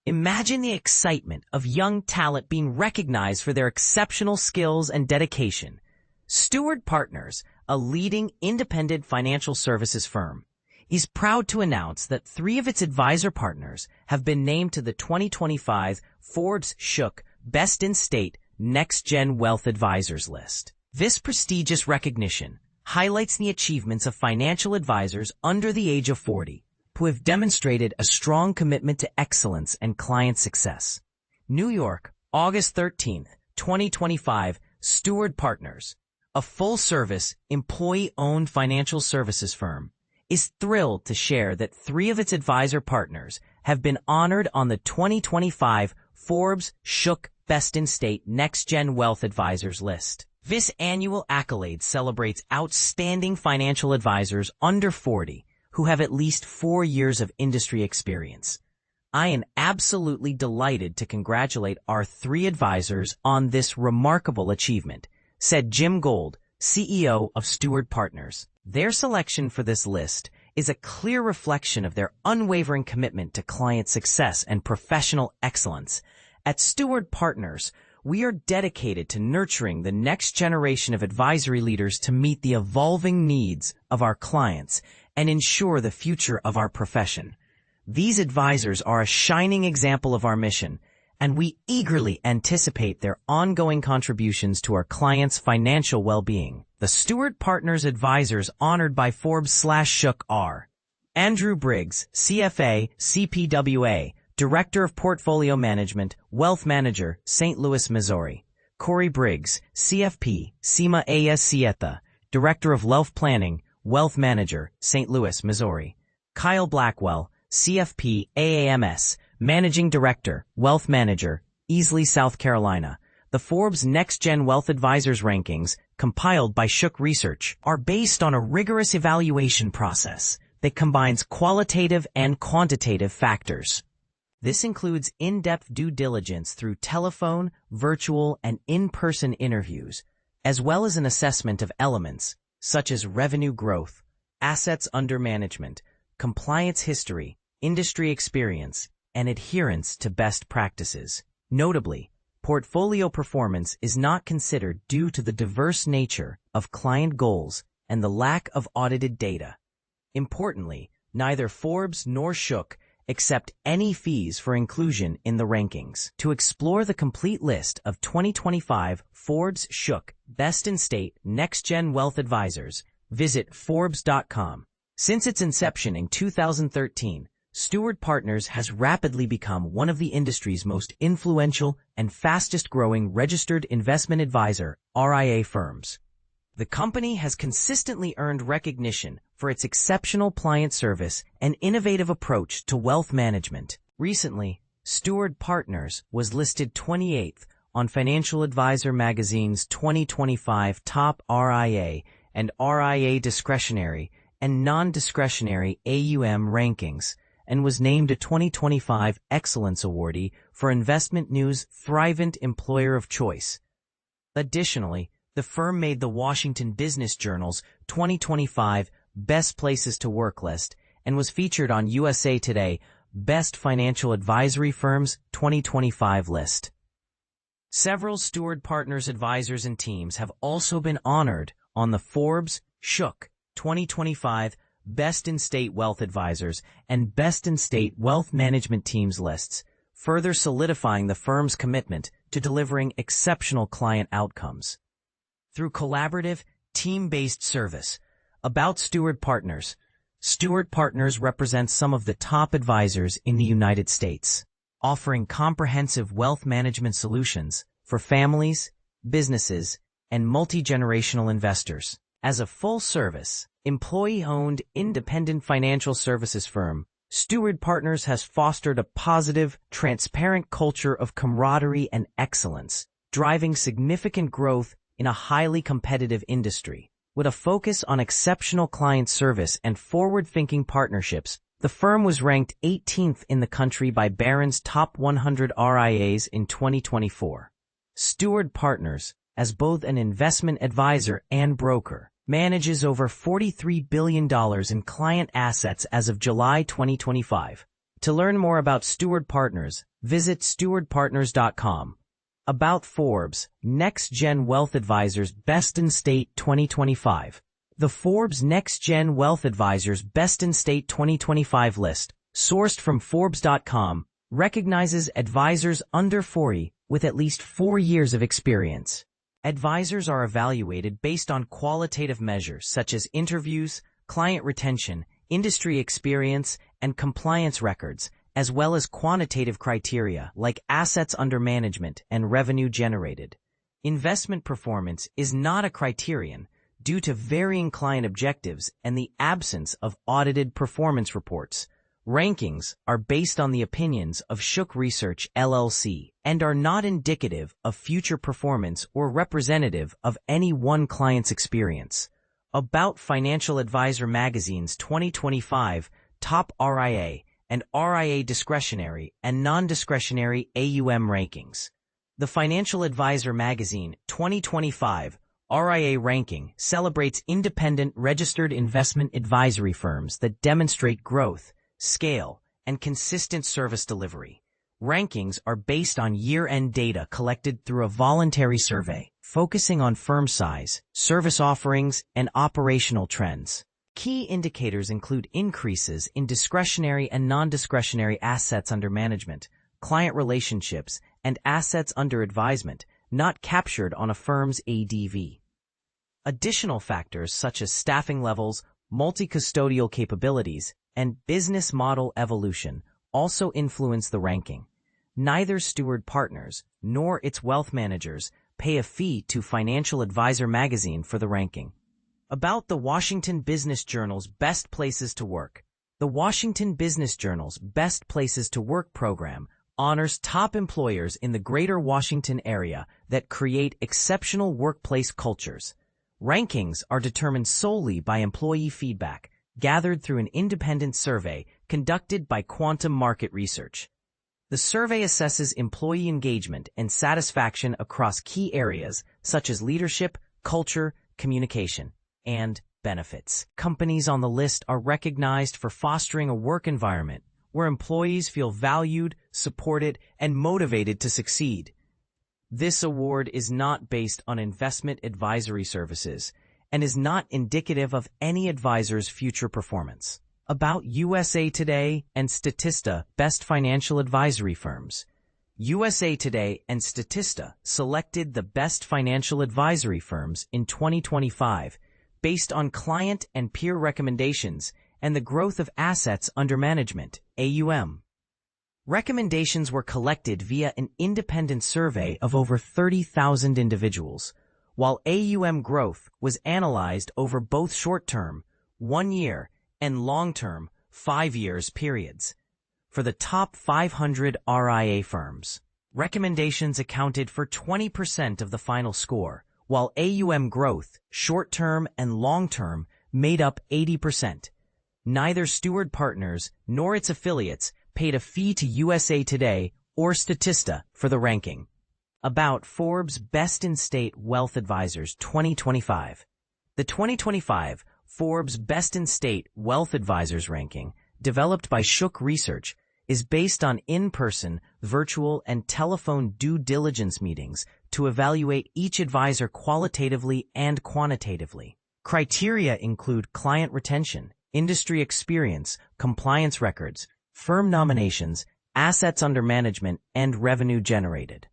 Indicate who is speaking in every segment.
Speaker 1: Imagine the excitement of young talent being recognized for their exceptional skills and dedication. Steward Partners, a leading independent financial services firm, is proud to announce that 3 of its advisor partners have been named to the 2025 Forbes Shook Best in State Next Gen Wealth Advisors list. This prestigious recognition highlights the achievements of financial advisors under the age of 40, who have demonstrated a strong commitment to excellence and client success. New York, August 13, 2025, Steward Partners, a full-service, employee-owned financial services firm, is thrilled to share that 3 of its advisor partners have been honored on the 2025 Forbes Shook Best in State Next Gen Wealth Advisors list. This annual accolade celebrates outstanding financial advisors under 40 who have at least 4 years of industry experience. I am absolutely delighted to congratulate our 3 advisors on this remarkable achievement, said Jim Gold, CEO of Steward Partners. Their selection for this list is a clear reflection of their unwavering commitment to client success and professional excellence. At Steward Partners, we are dedicated to nurturing the next generation of advisory leaders to meet the evolving needs of our clients and ensure the future of our profession. These advisors are a shining example of our mission, and we eagerly anticipate their ongoing contributions to our clients' financial well-being. The Steward Partners advisors honored by Forbes/Shook are Andrew Briggs, CFA, CPWA, Director of Portfolio Management, Wealth Manager, St. Louis, Missouri. Corey Briggs, CFP, CIMA AS Director of Wealth Planning, Wealth Manager, St. Louis, Missouri. Kyle Blackwell, CFP, AAMS, Managing Director, Wealth Manager, Easley, South Carolina. The Forbes Next Gen Wealth Advisors rankings, compiled by Shook Research, are based on a rigorous evaluation process that combines qualitative and quantitative factors. This includes in-depth due diligence through telephone, virtual, and in-person interviews, as well as an assessment of elements such as revenue growth, assets under management, compliance history, industry experience, and adherence to best practices. Notably, portfolio performance is not considered due to the diverse nature of client goals and the lack of audited data. Importantly, neither Forbes nor Shook accept any fees for inclusion in the rankings. To explore the complete list of 2025 Forbes Shook Best in State Next Gen Wealth Advisors, visit Forbes.com. Since its inception in 2013, Steward Partners has rapidly become one of the industry's most influential and fastest-growing registered investment advisor (RIA) firms. The company has consistently earned recognition for its exceptional client service and innovative approach to wealth management. Recently, Steward Partners was listed 28th on Financial Advisor Magazine's 2025 Top RIA and RIA Discretionary and Non-Discretionary AUM rankings, and was named a 2025 Excellence Awardee for Investment News' Thrivent Employer of Choice. Additionally, the firm made the Washington Business Journal's 2025 Best Places to Work list and was featured on USA Today Best Financial Advisory Firms 2025 list. Several Steward Partners advisors and teams have also been honored on the Forbes Shook 2025 Best in State Wealth Advisors and Best in State Wealth Management Teams lists, further solidifying the firm's commitment to delivering exceptional client outcomes. Through collaborative, team-based service, about Steward Partners, Steward Partners represents some of the top advisors in the United States, offering comprehensive wealth management solutions for families, businesses, and multi-generational investors. As a full-service, employee-owned, independent financial services firm, Steward Partners has fostered a positive, transparent culture of camaraderie and excellence, driving significant growth in a highly competitive industry. With a focus on exceptional client service and forward-thinking partnerships, the firm was ranked 18th in the country by Barron's Top 100 RIAs in 2024. Steward Partners, as both an investment advisor and broker, manages over $43 billion in client assets as of July 2025. To learn more about Steward Partners, visit stewardpartners.com. About Forbes, Next Gen Wealth Advisors Best in State 2025. The Forbes Next Gen Wealth Advisors Best in State 2025 list, sourced from Forbes.com, recognizes advisors under 40 with at least 4 years of experience. Advisors are evaluated based on qualitative measures such as interviews, client retention, industry experience, and compliance records, as well as quantitative criteria like assets under management and revenue generated. Investment performance is not a criterion due to varying client objectives and the absence of audited performance reports. Rankings are based on the opinions of Shook Research LLC and are not indicative of future performance or representative of any one client's experience. About Financial Advisor Magazine's 2025 Top RIA and RIA Discretionary and Non-Discretionary AUM Rankings. The Financial Advisor Magazine 2025 RIA ranking celebrates independent registered investment advisory firms that demonstrate growth, scale, and consistent service delivery. Rankings are based on year-end data collected through a voluntary survey, focusing on firm size, service offerings, and operational trends. Key indicators include increases in discretionary and non-discretionary assets under management, client relationships, and assets under advisement, not captured on a firm's ADV. Additional factors such as staffing levels, multi-custodial capabilities, and business model evolution also influence the ranking. Neither Steward Partners nor its wealth managers pay a fee to Financial Advisor Magazine for the ranking. About the Washington Business Journal's Best Places to Work. The Washington Business Journal's Best Places to Work program honors top employers in the greater Washington area that create exceptional workplace cultures. Rankings are determined solely by employee feedback, gathered through an independent survey conducted by Quantum Market Research. The survey assesses employee engagement and satisfaction across key areas such as leadership, culture, communication, and benefits. Companies on the list are recognized for fostering a work environment where employees feel valued, supported, and motivated to succeed. This award is not based on investment advisory services and is not indicative of any advisor's future performance. About USA Today and Statista Best Financial Advisory Firms. USA Today and Statista selected the best financial advisory firms in 2025 based on client and peer recommendations and the growth of assets under management, AUM. Recommendations were collected via an independent survey of over 30,000 individuals, while AUM growth was analyzed over both short-term, 1 year, and long-term, 5 years periods. For the top 500 RIA firms, recommendations accounted for 20% of the final score, while AUM growth, short-term and long-term, made up 80%. Neither Steward Partners nor its affiliates paid a fee to USA Today or Statista for the ranking. About Forbes Best in State Wealth Advisors 2025. The 2025 Forbes Best in State Wealth Advisors ranking, developed by Shook Research, is based on in-person, virtual, and telephone due diligence meetings to evaluate each advisor qualitatively and quantitatively. Criteria include client retention, industry experience, compliance records, firm nominations, assets under management, and revenue generated.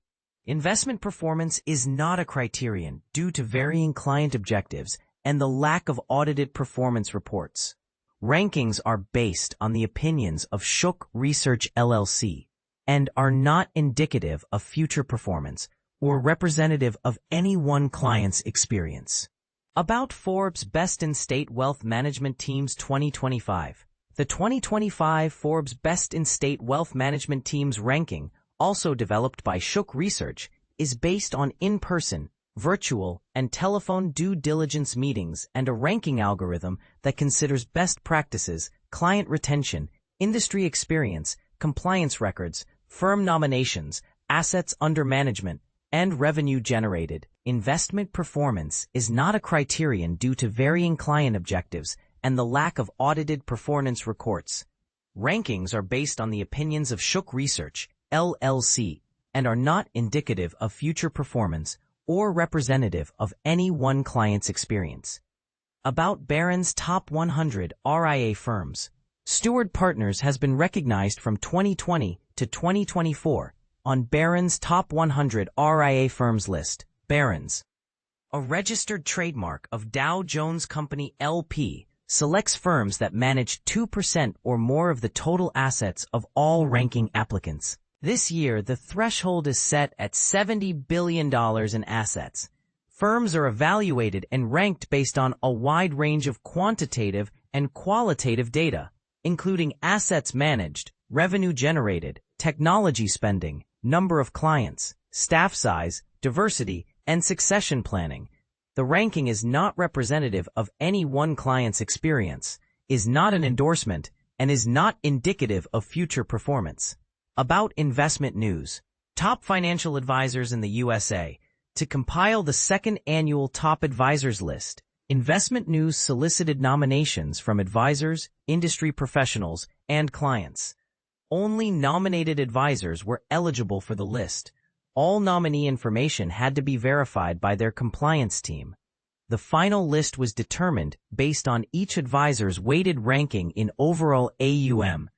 Speaker 1: Investment performance is not a criterion due to varying client objectives and the lack of audited performance reports. Rankings are based on the opinions of Shook Research LLC and are not indicative of future performance or representative of any one client's experience. About Forbes Best in State Wealth Management Teams 2025. The 2025 Forbes Best in State Wealth Management Teams ranking, also developed by Shook Research, is based on in-person, virtual, and telephone due diligence meetings and a ranking algorithm that considers best practices, client retention, industry experience, compliance records, firm nominations, assets under management, and revenue generated. Investment performance is not a criterion due to varying client objectives and the lack of audited performance reports. Rankings are based on the opinions of Shook Research, LLC, and are not indicative of future performance or representative of any one client's experience. About Barron's Top 100 RIA Firms. Steward Partners has been recognized from 2020 to 2024 on Barron's Top 100 RIA Firms list. Barron's, a registered trademark of Dow Jones Company LP, selects firms that manage 2% or more of the total assets of all ranking applicants. This year, the threshold is set at $70 billion in assets. Firms are evaluated and ranked based on a wide range of quantitative and qualitative data, including assets managed, revenue generated, technology spending, number of clients, staff size, diversity, and succession planning. The ranking is not representative of any one client's experience, is not an endorsement, and is not indicative of future performance. About investment news. Top financial advisors in the USA. To compile the second annual Top Advisors list, Investment News solicited nominations from advisors, industry professionals, and clients. Only nominated advisors were eligible for the list. All nominee information had to be verified by their compliance team. The final list was determined based on each advisor's weighted ranking in overall AUM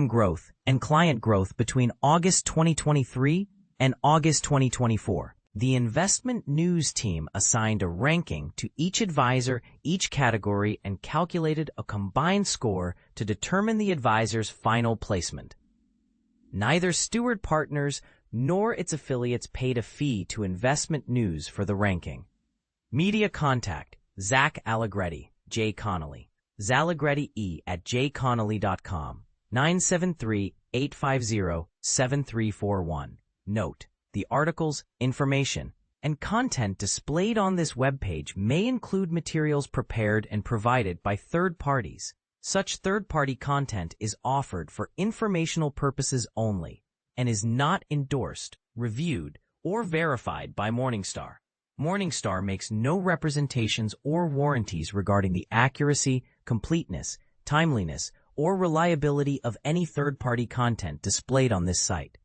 Speaker 1: growth, and client growth between August 2023 and August 2024. The Investment News team assigned a ranking to each advisor, each category, and calculated a combined score to determine the advisor's final placement. Neither Steward Partners nor its affiliates paid a fee to Investment News for the ranking. Media contact: Zach Allegretti, J. Connolly. zallegretti@jconnolly.com. 973-850-7341. Note: the articles, information, and content displayed on this webpage may include materials prepared and provided by third parties. Such third-party content is offered for informational purposes only and is not endorsed, reviewed, or verified by Morningstar. Morningstar makes no representations or warranties regarding the accuracy, completeness, timeliness, or reliability of any third-party content displayed on this site.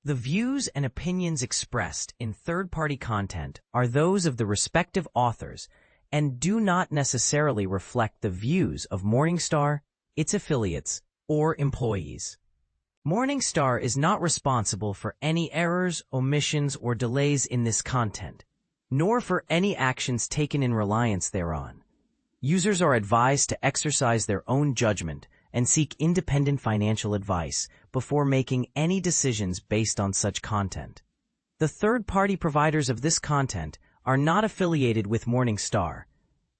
Speaker 1: The views and opinions expressed in third-party content are those of the respective authors and do not necessarily reflect the views of Morningstar, its affiliates, or employees. Morningstar is not responsible for any errors, omissions, or delays in this content, nor for any actions taken in reliance thereon. Users are advised to exercise their own judgment and seek independent financial advice before making any decisions based on such content. The third-party providers of this content are not affiliated with Morningstar,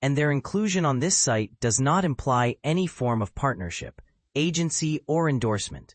Speaker 1: and their inclusion on this site does not imply any form of partnership, agency, or endorsement.